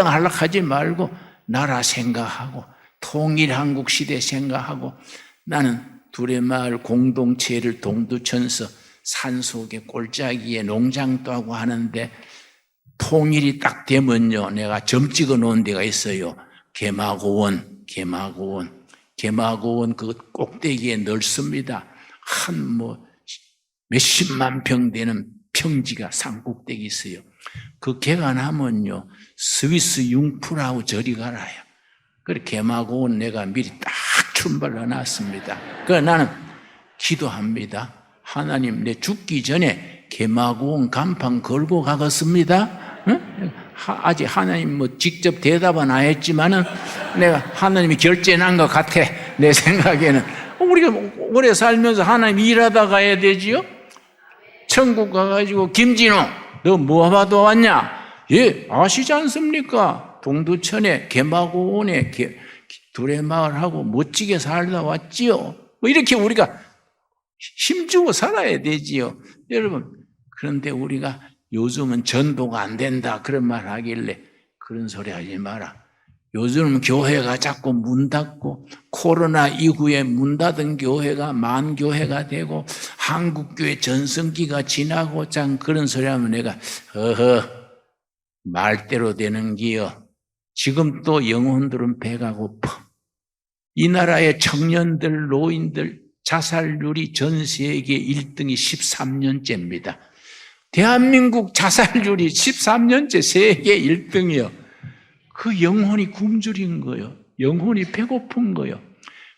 하려고 하지 말고 나라 생각하고 통일한국 시대 생각하고 나는 두레마을 공동체를 동두천서 산속에 골짜기에 농장도 하고 하는데 통일이 딱 되면요. 내가 점 찍어 놓은 데가 있어요. 개마고원 그 꼭대기에 넓습니다. 몇십만 평 되는 평지가 산꼭대기 있어요. 그 개간하면요. 스위스 융프라우 저리 가라요. 그래 개마고원 내가 미리 딱 출발해 놨습니다. 그래 나는 기도합니다. 하나님 내 죽기 전에 개마고원 간판 걸고 가겠습니다. 응? 아직 하나님 직접 대답은 안 했지만은 내가 하나님이 결제난 것 같아. 내 생각에는 우리가 오래 살면서 하나님 일하다 가야 되지요. 천국 가가지고 김진호 너 뭐 하다 왔냐? 예 아시지 않습니까? 동두천에 개마고원에 두레마을하고 멋지게 살다 왔지요. 이렇게 우리가 힘주고 살아야 되지요. 여러분 그런데 우리가 요즘은 전도가 안 된다 그런 말 하길래 그런 소리 하지 마라. 요즘 교회가 자꾸 문 닫고 코로나 이후에 문 닫은 교회가 만교회가 되고 한국교회 전성기가 지나고 참 그런 소리 하면 내가 말대로 되는 기여. 지금 또 영혼들은 배가 고파. 이 나라의 청년들 노인들 자살률이 전 세계 1등이 13년째입니다. 대한민국 자살률이 13년째 세계 1등이요. 그 영혼이 굶주린 거예요. 영혼이 배고픈 거예요.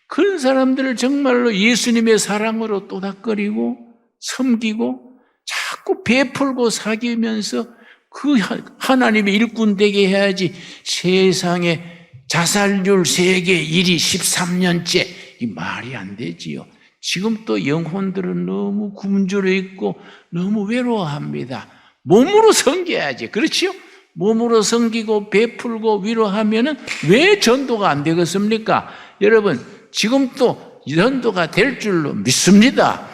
그런 사람들을 정말로 예수님의 사랑으로 또닥거리고 섬기고 자꾸 베풀고 사귀면서 그 하나님의 일꾼 되게 해야지. 세상에 자살률 세계 1위 13년째 이 말이 안 되지요. 지금 또 영혼들은 너무 굶주려 있고 너무 외로워합니다. 몸으로 섬겨야지. 그렇지요? 몸으로 섬기고 베풀고 위로하면은 왜 전도가 안 되겠습니까? 여러분 지금 또 전도가 될 줄로 믿습니다.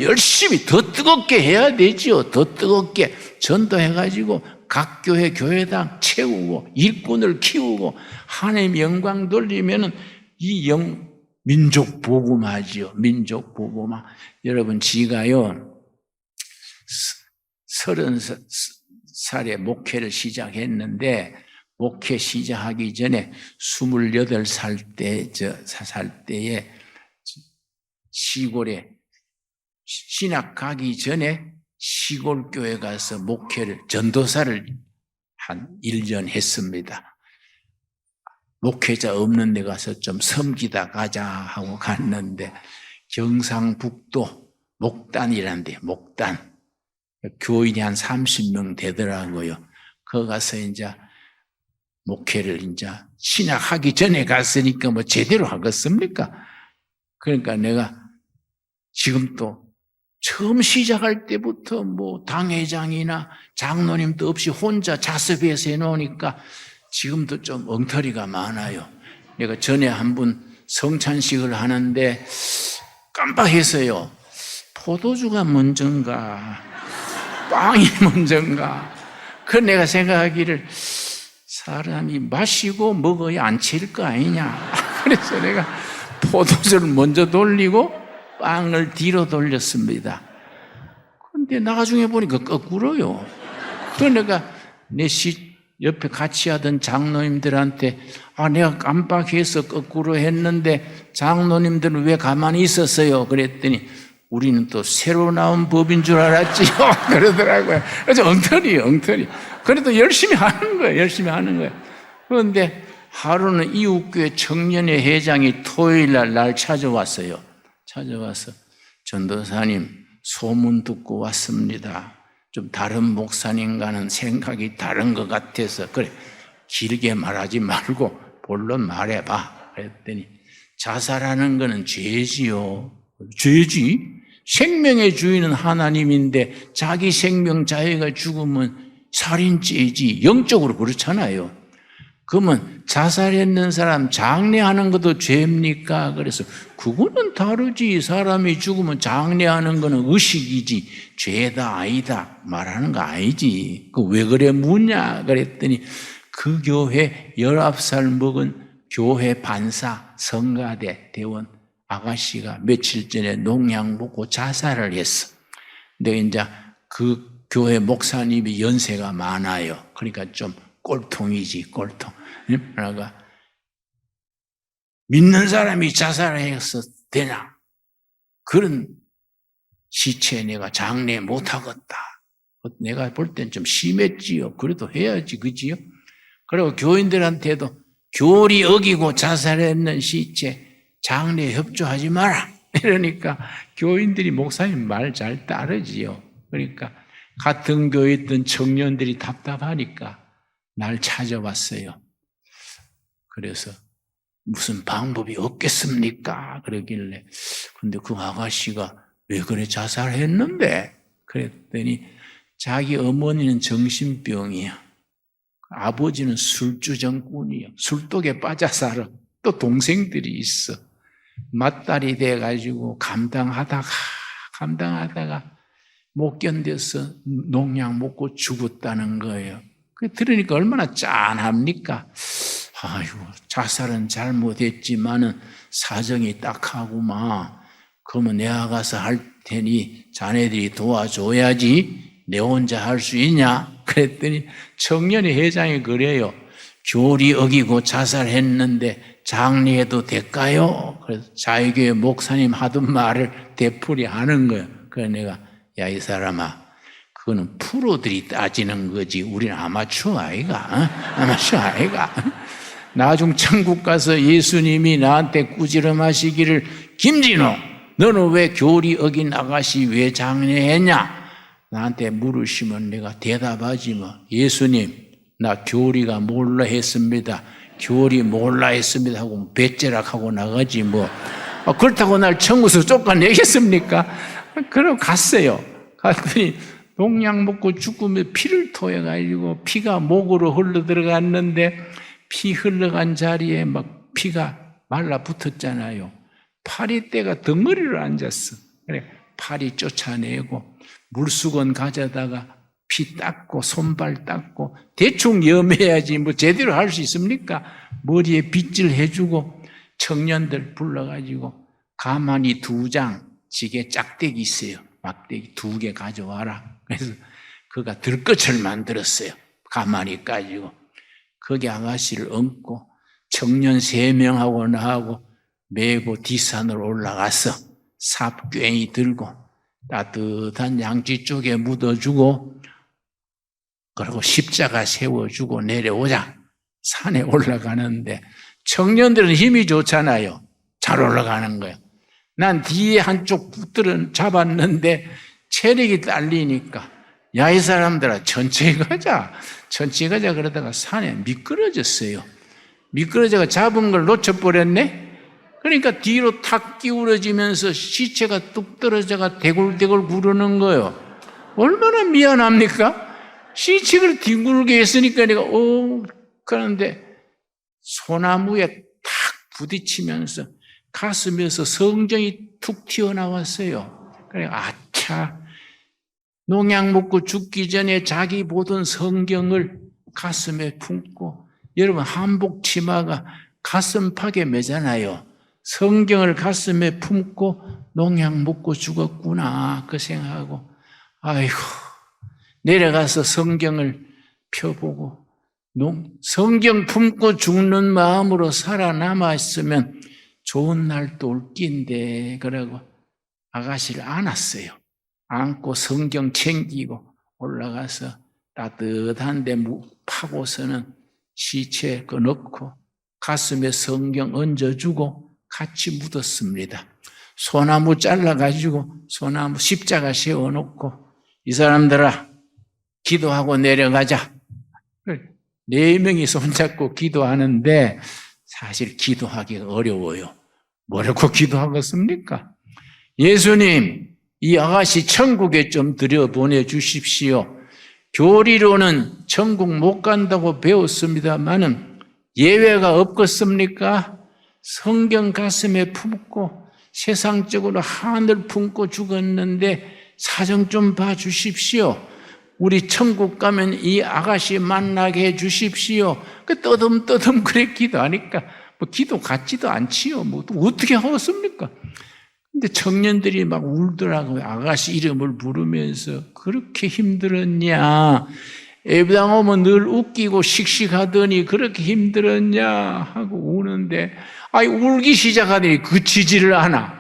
열심히 더 뜨겁게 해야 되지요. 더 뜨겁게 전도해가지고 각 교회 교회당 채우고 일꾼을 키우고 하나님 영광 돌리면은 이 민족 복음화지요. 민족 복음화. 여러분 지가요 30살에 목회를 시작했는데 목회 시작하기 전에 28살 때에 시골에 신학 가기 전에 시골 교회 가서 목회를 전도사를 한 1년 했습니다. 목회자 없는 데 가서 좀 섬기다 가자 하고 갔는데 경상북도 목단이라는 데 목단 교인이 한 30명 되더라고요. 거기 가서 이제 목회를 이제 신학하기 전에 갔으니까 뭐 제대로 하겠습니까? 그러니까 내가 지금 또 처음 시작할 때부터 뭐 당회장이나 장로님도 없이 혼자 자습해서 해놓으니까 지금도 좀 엉터리가 많아요. 내가 전에 한 분 성찬식을 하는데 깜빡했어요. 포도주가 먼저인가 빵이 먼저인가. 그 내가 생각하기를 사람이 마시고 먹어야 안 체릴 거 아니냐. 그래서 내가 포도주를 먼저 돌리고 빵을 뒤로 돌렸습니다. 그런데 나중에 보니까 거꾸로요. 그래서 내가 내 옆에 같이 하던 장로님들한테 내가 깜빡해서 거꾸로 했는데 장로님들은 왜 가만히 있었어요? 그랬더니 우리는 또 새로 나온 법인 줄 알았지요. 그러더라고요. 그래서 엉터리. 그래도 열심히 하는 거예요. 그런데 하루는 이웃교회 청년회 회장이 토요일 날 찾아왔어요. 찾아와서 전도사님 소문 듣고 왔습니다. 좀 다른 목사님과는 생각이 다른 것 같아서 그래 길게 말하지 말고 본론 말해봐. 그랬더니 자살하는 거는 죄지요. 죄지? 생명의 주인은 하나님인데 자기 생명 자기가 죽으면 살인죄지. 영적으로 그렇잖아요. 그러면 자살했는 사람 장례하는 것도 죄입니까? 그래서 그거는 다르지. 사람이 죽으면 장례하는 거는 의식이지 죄다 아니다 말하는 거 아니지. 그 왜 그래 묻냐 그랬더니 그 교회 19살 먹은 교회 반사 성가대 대원 아가씨가 며칠 전에 농약 먹고 자살을 했어. 근데 이제 그 교회 목사님이 연세가 많아요. 그러니까 좀 꼴통이지, 꼴통. 그러니까 믿는 사람이 자살해서 되냐? 그런 시체에 내가 장례 못하겠다. 내가 볼 땐 좀 심했지요. 그래도 해야지, 그지요? 그리고 교인들한테도 교리 어기고 자살했는 시체 장례 협조하지 마라. 이러니까 교인들이 목사님 말 잘 따르지요. 그러니까 같은 교회에 있던 청년들이 답답하니까 날 찾아왔어요. 그래서 무슨 방법이 없겠습니까? 그러길래 근데 그 아가씨가 왜 그래 자살했는데? 그랬더니 자기 어머니는 정신병이야. 아버지는 술주정꾼이야. 술독에 빠져 살아. 또 동생들이 있어. 맏딸이 돼가지고 감당하다가 못 견뎌서 농약 먹고 죽었다는 거예요. 들으니까 얼마나 짠합니까? 아이고, 자살은 잘못했지만은 사정이 딱하구만. 그러면 내가 가서 할 테니 자네들이 도와줘야지. 내 혼자 할 수 있냐? 그랬더니 청년회 회장이 그래요. 교리 어기고 자살했는데 장례해도 될까요? 그래서 자유교회 목사님 하던 말을 되풀이하는 거예요. 그래서 내가 야, 이 사람아, 그거는 프로들이 따지는 거지. 우리는 아마추어 아이가. 아마추어 아이가. 나중 천국 가서 예수님이 나한테 꾸지람하시기를 김진호, 너는 왜 교리 어긴 아가씨 왜 장례했냐? 나한테 물으시면 내가 대답하지 뭐. 예수님, 나 교리가 몰라 했습니다. 교리 몰라 했습니다 하고 배째락하고 나가지 뭐. 그렇다고 날 천국에서 쫓아내겠습니까? 그러고 갔어요. 갔더니 농약 먹고 죽으면 피를 토해가지고 피가 목으로 흘러 들어갔는데 피 흘러간 자리에 막 피가 말라붙었잖아요. 파리떼가 덩어리로 앉았어. 그래, 파리 쫓아내고 물수건 가져다가 피 닦고 손발 닦고 대충 염해야지 뭐 제대로 할 수 있습니까? 머리에 빗질 해주고 청년들 불러가지고 가만히 2장 지게 짝대기 있어요. 막대기 2개 가져와라. 그래서 그가 들것을 만들었어요. 가만히 까지고 거기 아가씨를 얹고 청년 3명하고 나하고 메고 뒷산으로 올라가서 삽괭이 들고 따뜻한 양지 쪽에 묻어주고 그리고 십자가 세워주고 내려오자. 산에 올라가는데 청년들은 힘이 좋잖아요. 잘 올라가는 거예요. 난 뒤에 한쪽 붙들어 잡았는데 체력이 딸리니까 야, 이 사람들아 천천히 가자. 천천히 가자 그러다가 산에 미끄러졌어요. 미끄러져가 잡은 걸 놓쳐버렸네. 그러니까 뒤로 탁 기울어지면서 시체가 뚝 떨어져가 대굴대굴 구르는 거예요. 얼마나 미안합니까? 시체를 뒹굴게 했으니까 내가 그런데 소나무에 탁 부딪히면서 가슴에서 성정이 툭 튀어나왔어요. 그래, 아차, 농약 먹고 죽기 전에 자기 보던 성경을 가슴에 품고, 여러분 한복 치마가 가슴팍에 매잖아요. 성경을 가슴에 품고 농약 먹고 죽었구나 그 생각하고 아이고 내려가서 성경을 펴보고 성경 품고 죽는 마음으로 살아남았으면 좋은 날도 올 낀데 그러고 아가씨를 안았어요. 안고 성경 챙기고 올라가서 따뜻한 데 파고서는 시체 넣고 가슴에 성경 얹어주고 같이 묻었습니다. 소나무 잘라가지고 소나무 십자가 세워놓고 이 사람들아 기도하고 내려가자. 4명이 손잡고 기도하는데 사실 기도하기가 어려워요. 뭐라고 기도하겠습니까? 예수님, 이 아가씨 천국에 좀 들여보내주십시오. 교리로는 천국 못 간다고 배웠습니다마는 예외가 없겠습니까? 성경 가슴에 품고 세상적으로 하늘 품고 죽었는데 사정 좀 봐주십시오. 우리 천국 가면 이 아가씨 만나게 해주십시오. 그 떠듬떠듬 그래 기도하니까 뭐 기도 같지도 않지요. 뭐 또 어떻게 하겠습니까? 근데 청년들이 막 울더라고요. 아가씨 이름을 부르면서 그렇게 힘들었냐? 예배당 오면 늘 웃기고 씩씩하더니 그렇게 힘들었냐? 하고 우는데 아이 울기 시작하더니 그치지를 않아.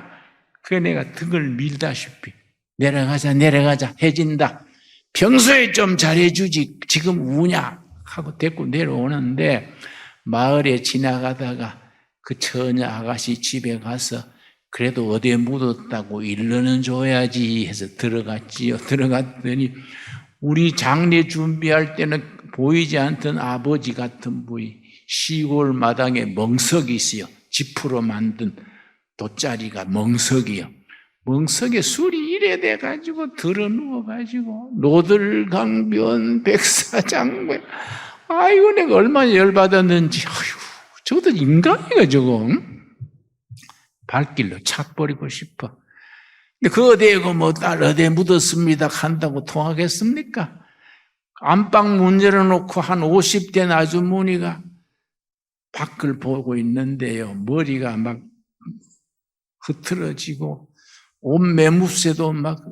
그래 내가 등을 밀다시피 내려가자 해진다. 평소에 좀 잘해주지 지금 우냐? 하고 데리고 내려오는데 마을에 지나가다가 그 처녀 아가씨 집에 가서 그래도 어디에 묻었다고 일러는 줘야지 해서 들어갔지요. 들어갔더니 우리 장례 준비할 때는 보이지 않던 아버지 같은 분이 시골 마당에 멍석이 있어요. 지프로 만든 돗자리가 멍석이요. 멍석에 술이 이래 돼가지고 들어 누워가지고 노들강변 백사장군 아이고 내가 얼마나 열받았는지 아이고 저것도 인간이가 저거 발길로 착버리고 싶어. 근데 그거 대고 뭐 딸 어디에 묻었습니다 한다고 통하겠습니까? 안방 문 열어놓고 한 50대 아주머니가 밖을 보고 있는데요. 머리가 막 흐트러지고 옷 매무새도 막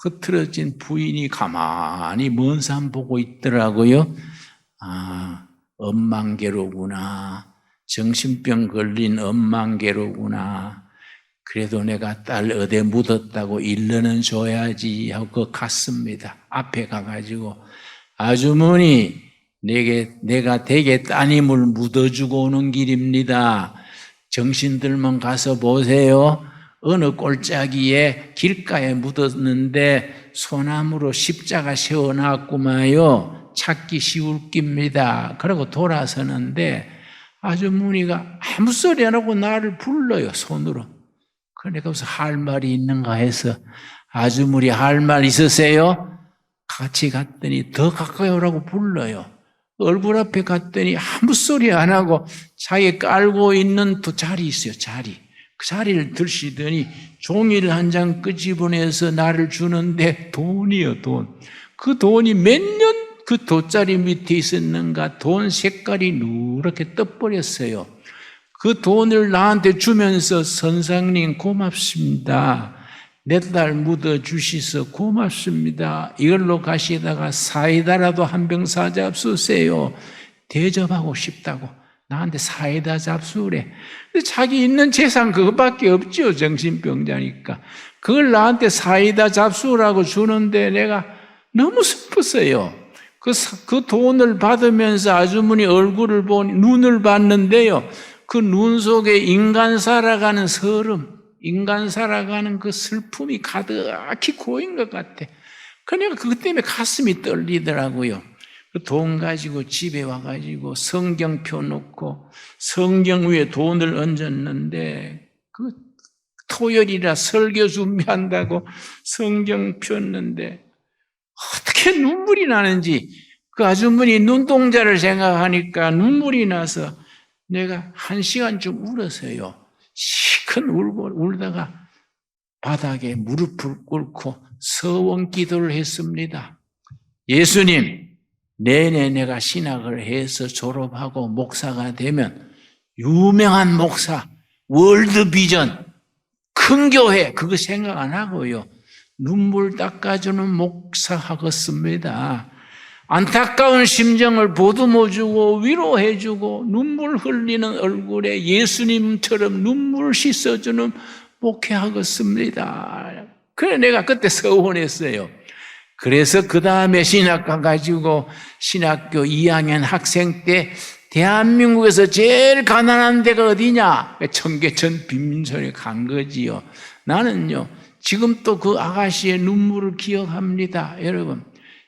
흐트러진 부인이 가만히 먼 산 보고 있더라고요. 아, 엄망개로구나. 정신병 걸린 엄망개로구나. 그래도 내가 딸 어디에 묻었다고 일러는 줘야지 하고 갔습니다. 앞에 가가지고 아주머니 내가 댁에 따님을 묻어주고 오는 길입니다. 정신들만 가서 보세요. 어느 꼴짜기에 길가에 묻었는데 소나무로 십자가 세워놨구마요. 찾기 쉬울 깁니다. 그러고 돌아서는데 아주머니가 아무 소리 안 하고 나를 불러요. 손으로. 그러니까 무슨 할 말이 있는가 해서 아주머니 할 말 있으세요? 같이 갔더니 더 가까이 오라고 불러요. 얼굴 앞에 갔더니 아무 소리 안 하고 자기 깔고 있는 또 자리 있어요. 자리. 그 자리를 들시더니 종이를 한 장 끄집어내서 나를 주는데 돈이요, 돈. 그 돈이 몇 년 그 돗자리 밑에 있었는가 돈 색깔이 누렇게 떠버렸어요. 그 돈을 나한테 주면서 선생님 고맙습니다. 내 딸 묻어주셔서 고맙습니다. 이걸로 가시다가 사이다라도 한 병 사잡수세요. 대접하고 싶다고. 나한테 사이다 잡수래. 자기 있는 재산 그것밖에 없죠. 정신병자니까. 그걸 나한테 사이다 잡수라고 주는데 내가 너무 슬펐어요. 그 돈을 받으면서 아주머니 얼굴을 보니 눈을 봤는데요. 그 눈 속에 인간 살아가는 서름, 인간 살아가는 그 슬픔이 가득히 고인 것 같아. 그러니까 그것 때문에 가슴이 떨리더라고요. 그 돈 가지고 집에 와가지고 성경 펴놓고 성경 위에 돈을 얹었는데 그 토요일이라 설교 준비한다고 성경 폈는데 어떻게 눈물이 나는지 그 아주머니 눈동자를 생각하니까 눈물이 나서 내가 1시간쯤 울었어요. 시큰 울다가 바닥에 무릎을 꿇고 서원 기도를 했습니다. 예수님, 내내 내가 신학을 해서 졸업하고 목사가 되면 유명한 목사, 월드비전, 큰 교회 그거 생각 안 하고요. 눈물 닦아주는 목사 하겠습니다. 안타까운 심정을 보듬어주고 위로해주고 눈물 흘리는 얼굴에 예수님처럼 눈물 씻어주는 목회하겠습니다. 그래 내가 그때 서운했어요. 그래서 그 다음에 신학 가가지고 신학교 2학년 학생 때 대한민국에서 제일 가난한 데가 어디냐? 청계천 빈민촌에 간 거지요. 나는요, 지금 또 그 아가씨의 눈물을 기억합니다. 여러분,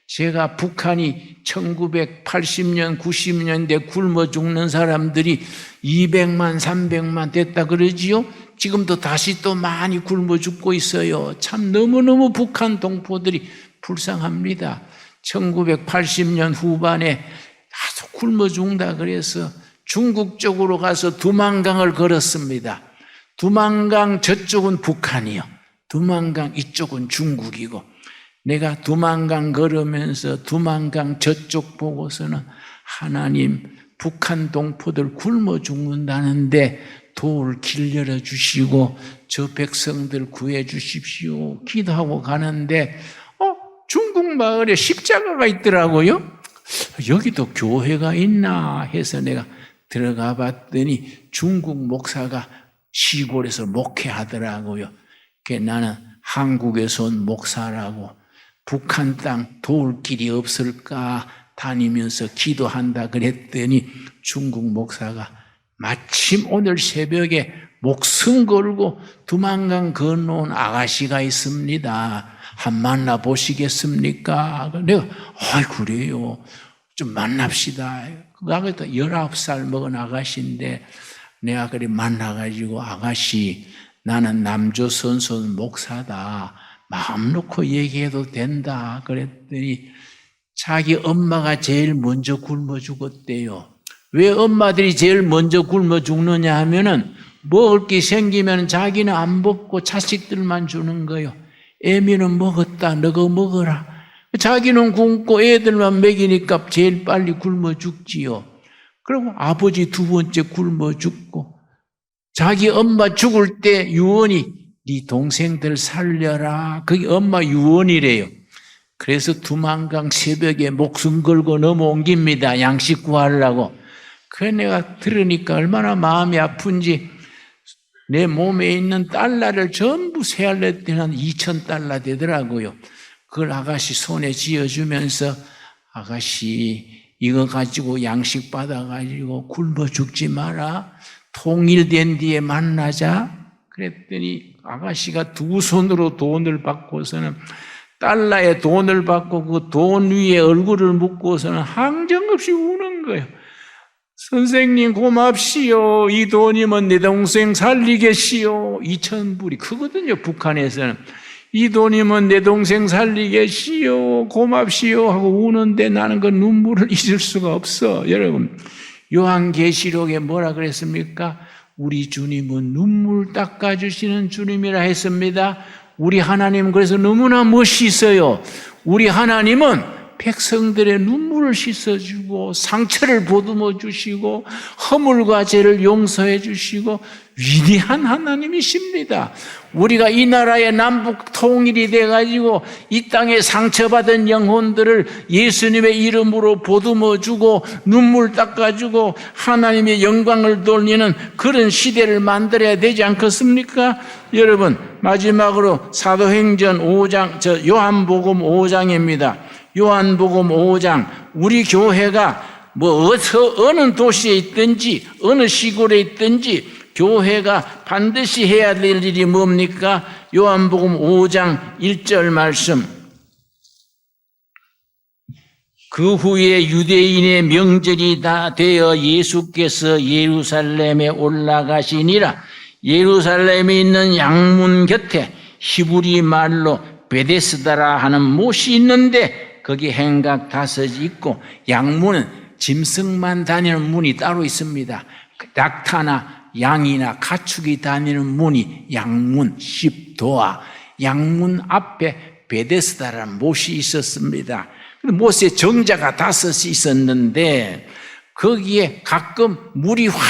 제가 북한이 1980년, 90년대 굶어 죽는 사람들이 200만, 300만 됐다 그러지요? 지금도 다시 또 많이 굶어 죽고 있어요. 참 너무너무 북한 동포들이 불쌍합니다. 1980년 후반에 아주 굶어 죽는다 그래서 중국 쪽으로 가서 두만강을 걸었습니다. 두만강 저쪽은 북한이요. 두만강 이쪽은 중국이고, 내가 두만강 걸으면서 두만강 저쪽 보고서는 하나님, 북한 동포들 굶어 죽는다는데 도울 길 열어주시고 저 백성들 구해주십시오 기도하고 가는데 중국 마을에 십자가가 있더라고요. 여기도 교회가 있나 해서 내가 들어가 봤더니 중국 목사가 시골에서 목회하더라고요. 나는 한국에서 온 목사라고 북한 땅 도울 길이 없을까 다니면서 기도한다 그랬더니 중국 목사가 마침 오늘 새벽에 목숨 걸고 두만강 건너온 아가씨가 있습니다. 한 만나보시겠습니까? 내가 그래요. 좀 만납시다. 그 아가씨도 19살 먹은 아가씨인데 내가 그래 만나가지고 아가씨 나는 남조선손 목사다. 마음 놓고 얘기해도 된다. 그랬더니 자기 엄마가 제일 먼저 굶어 죽었대요. 왜 엄마들이 제일 먼저 굶어 죽느냐 하면은 먹을 게 생기면 자기는 안 먹고 자식들만 주는 거예요. 애미는 먹었다. 너가 먹어라. 자기는 굶고 애들만 먹이니까 제일 빨리 굶어 죽지요. 그리고 아버지 두 번째 굶어 죽고 자기 엄마 죽을 때 유언이 네 동생들 살려라. 그게 엄마 유언이래요. 그래서 두만강 새벽에 목숨 걸고 넘어옮깁니다. 양식 구하려고. 그래 내가 들으니까 얼마나 마음이 아픈지 내 몸에 있는 달러를 전부 세알랬더니 한 2,000달러 되더라고요. 그걸 아가씨 손에 쥐어주면서 아가씨 이거 가지고 양식 받아가지고 굶어 죽지 마라. 통일된 뒤에 만나자. 그랬더니 아가씨가 두 손으로 돈을 받고서는 달러에 돈을 받고 그 돈 위에 얼굴을 묻고서는 항정없이 우는 거예요. 선생님 고맙시오. 이 돈이면 내 동생 살리겠시오. 2,000불이 크거든요. 북한에서는. 이 돈이면 내 동생 살리겠시오. 고맙시오 하고 우는데 나는 그 눈물을 잊을 수가 없어. 여러분 요한계시록에 뭐라 그랬습니까? 우리 주님은 눈물 닦아주시는 주님이라 했습니다. 우리 하나님 그래서 너무나 멋있어요. 우리 하나님은 백성들의 눈물을 씻어주고 상처를 보듬어 주시고 허물과 죄를 용서해 주시고 위대한 하나님이십니다. 우리가 이 나라의 남북 통일이 돼가지고 이 땅에 상처받은 영혼들을 예수님의 이름으로 보듬어 주고 눈물 닦아주고 하나님의 영광을 돌리는 그런 시대를 만들어야 되지 않겠습니까? 여러분 마지막으로 사도행전 5장 요한복음 5장입니다. 요한복음 5장 우리 교회가 어느 도시에 있든지 어느 시골에 있든지 교회가 반드시 해야 될 일이 뭡니까? 요한복음 5장 1절 말씀. 그 후에 유대인의 명절이 다 되어 예수께서 예루살렘에 올라가시니라. 예루살렘에 있는 양문 곁에 히브리 말로 베데스다라 하는 못이 있는데 거기 행각 5이 있고 양문은 짐승만 다니는 문이 따로 있습니다. 낙타나 양이나 가축이 다니는 문이 양문, 십도아, 양문 앞에 베데스다라는 못이 있었습니다. 못에 정자가 5이 있었는데 거기에 가끔 물이 확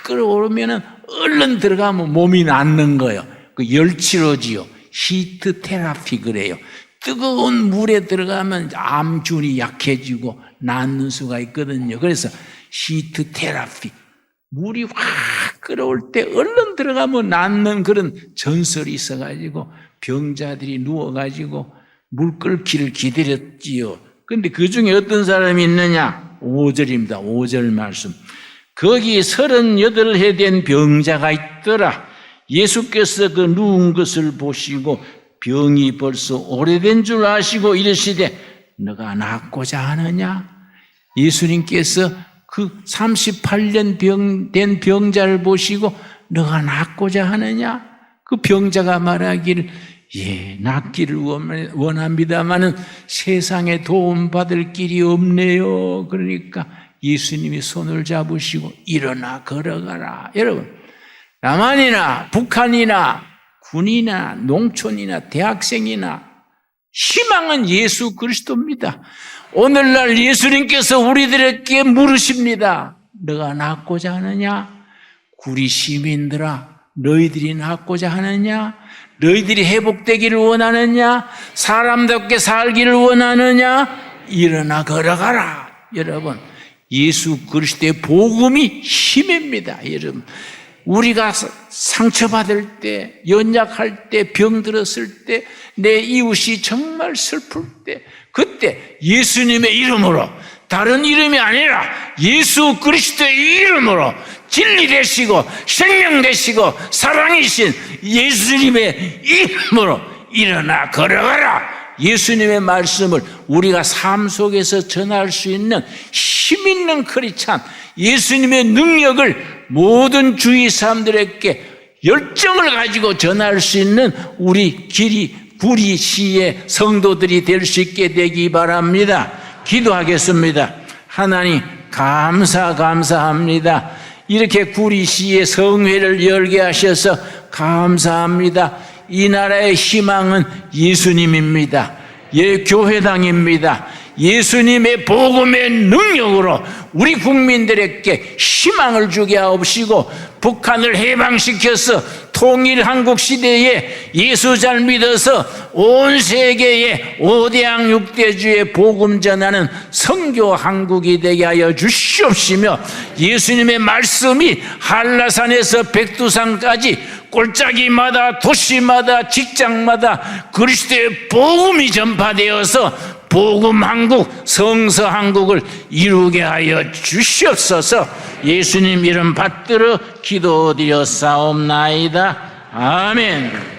끓어오르면 얼른 들어가면 몸이 낫는 거예요. 그 열치료지요. 히트 테라피 그래요. 뜨거운 물에 들어가면 암균이 약해지고 낫는 수가 있거든요. 그래서 히트 테라피. 물이 확 끓어올 때 얼른 들어가면 낫는 그런 전설이 있어가지고 병자들이 누워가지고 물 끓기를 기다렸지요. 그런데 그 중에 어떤 사람이 있느냐? 5절입니다. 5절 말씀. 거기 38해 된 병자가 있더라. 예수께서 그 누운 것을 보시고 병이 벌써 오래된 줄 아시고 이르시되 너가 낫고자 하느냐? 예수님께서 그 38년 된 병자를 보시고 너가 낫고자 하느냐? 그 병자가 말하기를 예, 낫기를 원합니다마는 세상에 도움받을 길이 없네요. 그러니까 예수님이 손을 잡으시고 일어나 걸어가라. 여러분, 남한이나 북한이나 군이나 농촌이나 대학생이나 희망은 예수 그리스도입니다. 오늘날 예수님께서 우리들에게 물으십니다. 너가 낫고자 하느냐? 구리 시민들아, 너희들이 낫고자 하느냐? 너희들이 회복되기를 원하느냐? 사람답게 살기를 원하느냐? 일어나 걸어가라. 여러분, 예수 그리스도의 복음이 힘입니다. 여러분, 우리가 상처받을 때, 연약할 때, 병들었을 때, 내 이웃이 정말 슬플 때, 그때 예수님의 이름으로, 다른 이름이 아니라 예수 그리스도의 이름으로 진리 되시고 생명 되시고 사랑이신 예수님의 이름으로 일어나 걸어가라. 예수님의 말씀을 우리가 삶 속에서 전할 수 있는 힘 있는 크리스찬, 예수님의 능력을 모든 주위 사람들에게 열정을 가지고 전할 수 있는 우리 구리시의 성도들이 될 수 있게 되기 바랍니다. 기도하겠습니다. 하나님 감사합니다. 이렇게 구리시의 성회를 열게 하셔서 감사합니다. 이 나라의 희망은 예수님입니다. 교회당입니다. 예수님의 복음의 능력으로 우리 국민들에게 희망을 주게 하옵시고 북한을 해방시켜서 통일 한국 시대에 예수 잘 믿어서 온 세계에 5대양 6대주의 복음 전하는 선교 한국이 되게 하여 주시옵시며 예수님의 말씀이 한라산에서 백두산까지 골짜기마다 도시마다 직장마다 그리스도의 복음이 전파되어서 복음 한국, 성서 한국을 이루게 하여 주시옵소서. 예수님 이름 받들어 기도드렸사옵나이다. 아멘.